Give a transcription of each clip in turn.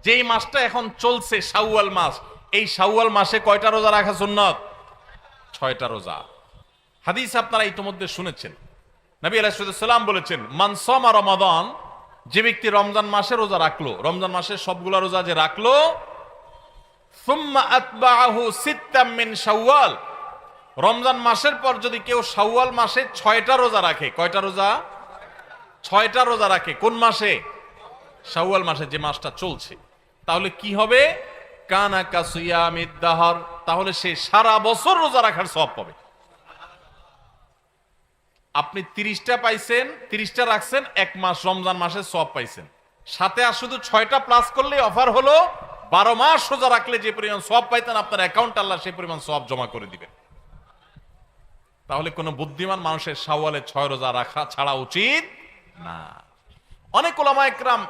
যেই মাসটা এখন চলছে শাওয়াল মাস, এই শাওয়াল মাসে কয়টা রোজা রাখা সুন্নত? 6টা রোজা। হাদিস আপনারা ইতিমধ্যে শুনেছেন, নবী আলাইহিস সালাম বলেছেন, মান সামা রমাদান, যে ব্যক্তি রমজান মাসে রোজা রাখলো, রমজান মাসে সবগুলা রোজা যে রাখলো, সুম্মা আতবাআহু সিত্তাম মিন শাওয়াল, রমজান মাসের পর যদি কেউ শাওয়াল মাসে 6টা রোজা রাখে, কয়টা রোজা? 6টা রোজা রাখে। কোন মাসে? শাওয়াল মাসে, যে মাসটা চলছে। তাহলে কি হবে? কানা কাসিয়ামিদ দাহর, তাহলে সে সারা বছর রোজা রাখার সওয়াব পাবে। আপনি 30টা পাইছেন, 30টা রাখছেন, এক মাস রমজান মাসে সওয়াব পাইছেন। সাথে আর শুধু 6টা প্লাস করলে অফার হলো 12 মাস রোজা রাখলে যে পরিমাণ সওয়াব পাইতেন, আপনার অ্যাকাউন্টে আল্লাহ সেই পরিমাণ সওয়াব জমা করে দিবেন। তাহলে কোন বুদ্ধিমান মানুষের শাওয়ালে 6 রোজা রাখা ছাড়া উচিত না। অনেক উলামা একরাম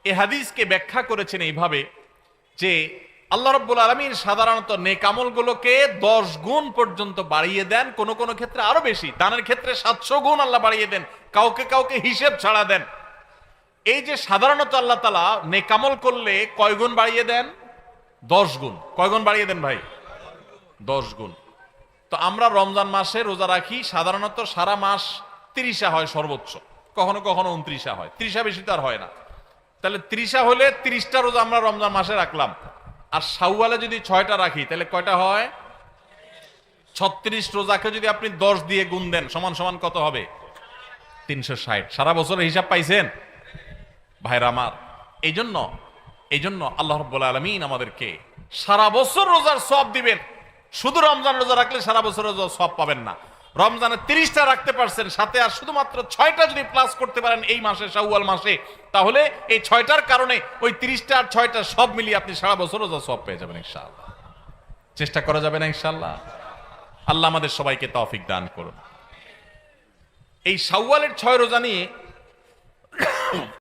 এই হাদিসকে ব্যাখ্যা করেছেন এইভাবে যে আল্লাহ রাব্বুল আলামিন সাধারণত নেক আমলগুলোকে 10 গুণ পর্যন্ত বাড়িয়ে দেন, কোন কোন ক্ষেত্রে আরো বেশি, দানের ক্ষেত্রে 700 গুণ আল্লাহ বাড়িয়ে দেন, কাউকে কাউকে হিসেব ছাড়া দেন। এই যে সাধারণত আল্লাহ তাআলা নেক আমল করলে কয় গুণ বাড়িয়ে দেন? 10 গুণ। কয় গুণ বাড়িয়ে দেন ভাই? 10 গুণ। তো আমরা রমজান মাসে রোজা রাখি, সাধারণত সারা মাস 30 হয় সর্বোচ্চ, কখনো কখনো 29 হয়, 30 বেশি তো আর হয় না। তাহলে 30 হলে 30টা রোজা আমরা রমজান মাসে রাখলাম, আর শাওয়ালে যদি 6টা রাখি তাহলে কয়টা হয়? 36 রোজাকে যদি আপনি 10 দিয়ে গুণ দেন সমান সমান কত হবে? 360। সারা বছরের হিসাব পাইছেন ভাইরা আমার? এই জন্য আল্লাহ রাব্বুল আলামিন আমাদেরকে সারা বছর রোজার সওয়াব দিবেন। শুধু রমজান রোজা রাখলে সারা বছর রোজার সওয়াব পাবেন না। রমজানে 30টা রাখতে পারছেন, সাথে আর শুধুমাত্র 6টা যদি প্লাস করতে পারেন এই মাসে, শাওয়াল মাসে, তাহলে এই 6টার কারণে ওই 30টা আর 6টা সব মিলিয়ে আপনি সারা বছর রোজার সওয়াব পেয়ে যাবেন ইনশাআল্লাহ। চেষ্টা করা যাবে না ইনশাআল্লাহ? আল্লাহ আমাদের সবাইকে তৌফিক দান করুন। এই শাওয়ালের 6 রোজা নিয়ে